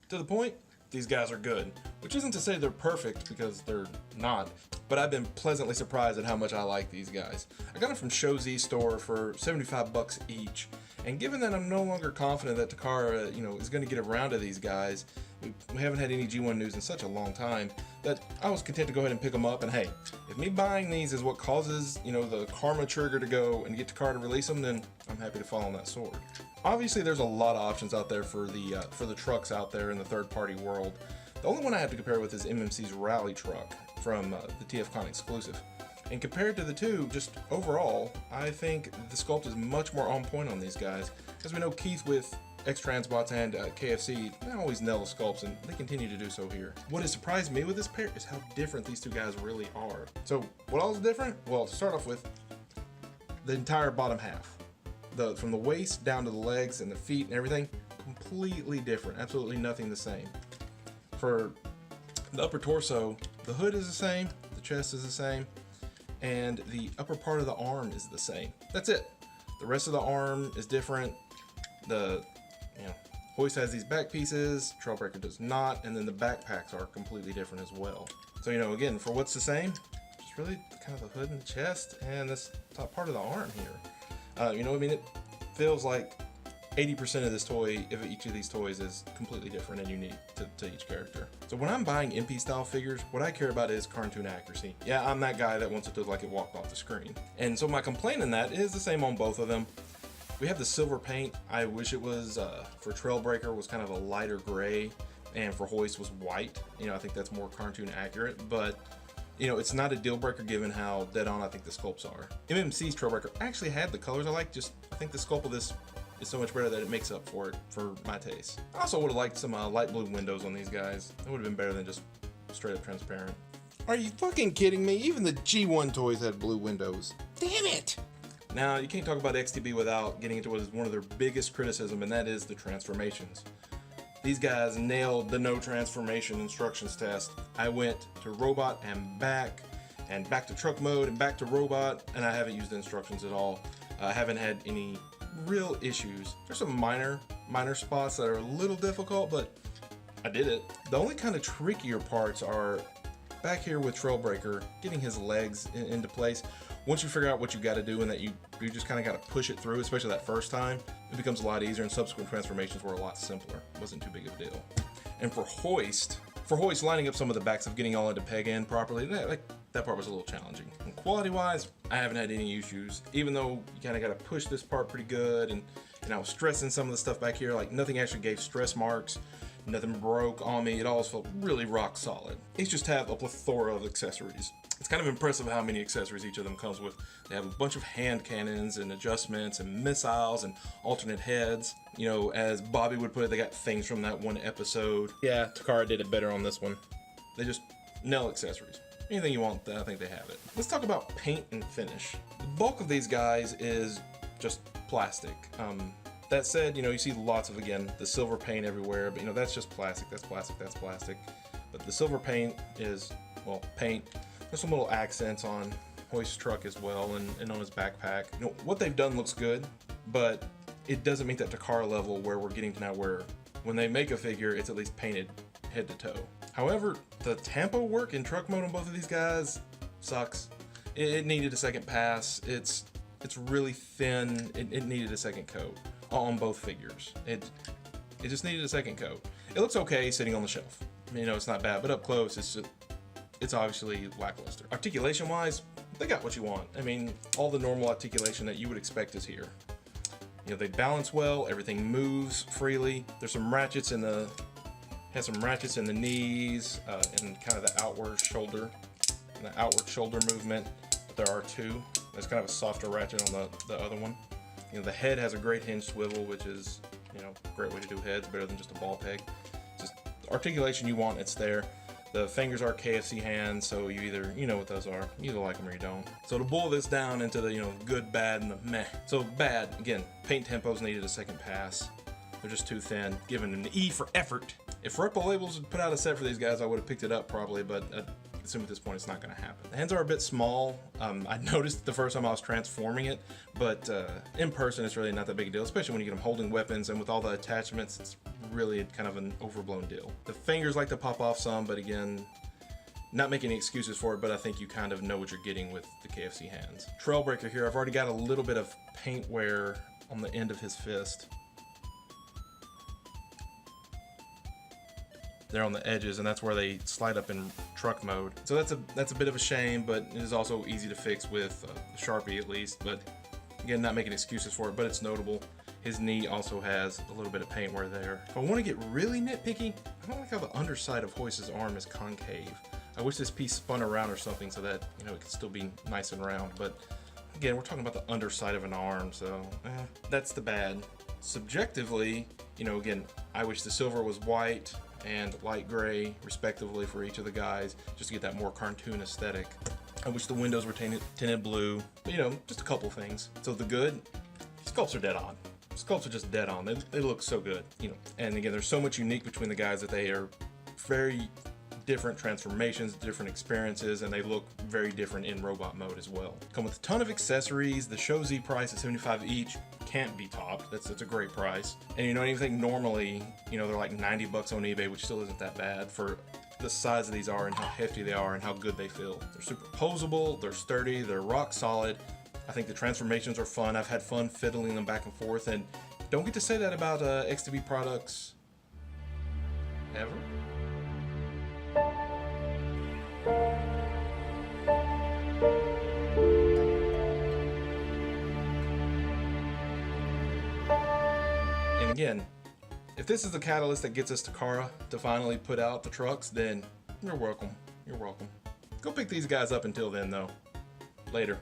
To the point, these guys are good. Which isn't to say they're perfect, because they're not. But I've been pleasantly surprised at how much I like these guys. I got them from Show Z store for 75 bucks each. And given that I'm no longer confident that Takara, is going to get around to these guys, we haven't had any G1 news in such a long time, that I was content to go ahead and pick them up. And hey, if me buying these is what causes, the karma trigger to go and get Takara to release them, then I'm happy to fall on that sword. Obviously, there's a lot of options out there for the trucks out there in the third-party world. The only one I have to compare with is MMC's Rally Truck from the TFCon exclusive. And compared to the two, just overall, I think the sculpt is much more on point on these guys. As we know, Keith with X-Transbots and KFC, they always nail the sculpts, and they continue to do so here. What has surprised me with this pair is how different these two guys really are. So, what all is different? Well, to start off with, the entire bottom half. From the waist down to the legs and the feet and everything, completely different. Absolutely nothing the same. For the upper torso, the hood is the same, the chest is the same, and the upper part of the arm is the same. That's it. The rest of the arm is different. Hoist has these back pieces, Trailbreaker does not, and then the backpacks are completely different as well. So, again, for what's the same, just really kind of the hood and the chest and this top part of the arm here. It feels like 80% of this toy, if each of these toys is completely different and unique to each character. So when I'm buying MP style figures, what I care about is cartoon accuracy. Yeah, I'm that guy that wants it to look like it walked off the screen. And so my complaint in that is the same on both of them. We have the silver paint. I wish it was, for Trailbreaker, was kind of a lighter gray, and for Hoist was white. I think that's more cartoon accurate, but it's not a deal breaker given how dead on I think the sculpts are. MMC's Trailbreaker actually had the colors I like, I think the sculpt of this is so much better that it makes up for it for my taste. I also would have liked some light blue windows on these guys. It would have been better than just straight up transparent. Are you fucking kidding me? Even the G1 toys had blue windows. Damn it! Now, you can't talk about XTB without getting into what is one of their biggest criticism, and that is the transformations. These guys nailed the no transformation instructions test. I went to robot and back to truck mode and back to robot, and I haven't used the instructions at all. I haven't had any real issues. There's some minor spots that are a little difficult, but I did it. The only kind of trickier parts are back here with Trailbreaker, getting his legs into place. Once you figure out what you got to do and that you just kind of got to push it through, especially that first time, it becomes a lot easier, and subsequent transformations were a lot simpler. It wasn't too big of a deal. And for Hoist, lining up some of the backs of getting all into peg in properly, that part was a little challenging. And quality-wise, I haven't had any issues, even though you kind of got to push this part pretty good, and I was stressing some of the stuff back here, like nothing actually gave stress marks, nothing broke on me, it all felt really rock solid. These just have a plethora of accessories. It's kind of impressive how many accessories each of them comes with. They have a bunch of hand cannons and adjustments and missiles and alternate heads. As Bobby would put it, they got things from that one episode. Yeah, Takara did it better on this one. They just nail accessories. Anything you want, I think they have it. Let's talk about paint and finish. The bulk of these guys is just plastic. That said, you see lots of, again, the silver paint everywhere, but that's just plastic, that's plastic, that's plastic. But the silver paint is, well, paint. There's some little accents on Hoist's truck as well, and on his backpack. What they've done looks good, but it doesn't meet that Takara level where we're getting to now where when they make a figure, it's at least painted head to toe. However, the tempo work in truck mode on both of these guys sucks. It needed a second pass. It's really thin. It needed a second coat on both figures. It just needed a second coat. It looks okay sitting on the shelf. It's not bad, but up close, it's obviously lackluster. Articulation wise, they got what you want. All the normal articulation that you would expect is here. They balance well, everything moves freely. There's some ratchets in the knees, and kind of the outward shoulder movement. But there are two. There's kind of a softer ratchet on the other one. The head has a great hinge swivel, which is, a great way to do heads, better than just a ball peg. Just the articulation you want, it's there. The fingers are KFC hands, so you either, what those are. You either like them or you don't. So to boil this down into the, good, bad, and the meh. So bad, again, paint tempos needed a second pass. They're just too thin, giving them the E for effort. If Repo Labels had put out a set for these guys, I would have picked it up probably, but assume at this point it's not going to happen. The hands are a bit small. I noticed the first time I was transforming it, but in person it's really not that big a deal, especially when you get them holding weapons, and with all the attachments, it's really kind of an overblown deal. The fingers like to pop off some, but again, not making any excuses for it, but I think you kind of know what you're getting with the KFC hands. Trailbreaker here, I've already got a little bit of paint wear on the end of his fist. There on the edges, and that's where they slide up in truck mode. So that's a bit of a shame, but it is also easy to fix with a Sharpie at least. But again, not making excuses for it, but it's notable. His knee also has a little bit of paint wear there. If I want to get really nitpicky, I don't like how the underside of Hoist's arm is concave. I wish this piece spun around or something so that, you know, it could still be nice and round. But again, we're talking about the underside of an arm, so that's the bad. Subjectively, you know, again, I wish the silver was white and light gray respectively for each of the guys, just to get that more cartoon aesthetic. I wish the windows were tinted blue, but, you know, just a couple things. So the good, sculpts are dead on. Sculpts are just dead on. They look so good, you know. And again, there's so much unique between the guys that they are very different transformations, different experiences, and they look very different in robot mode as well. Come with a ton of accessories. The Show Z price at $75 each can't be topped. That's a great price. And you know, anything normally, you know, they're like $90 on eBay, which still isn't that bad for the size of these are and how hefty they are and how good they feel. They're superposable, they're sturdy, they're rock solid. I think the transformations are fun. I've had fun fiddling them back and forth, and don't get to say that about XTB products ever. And again, if this is the catalyst that gets us Takara to finally put out the trucks, then you're welcome. You're welcome. Go pick these guys up until then, though. Later.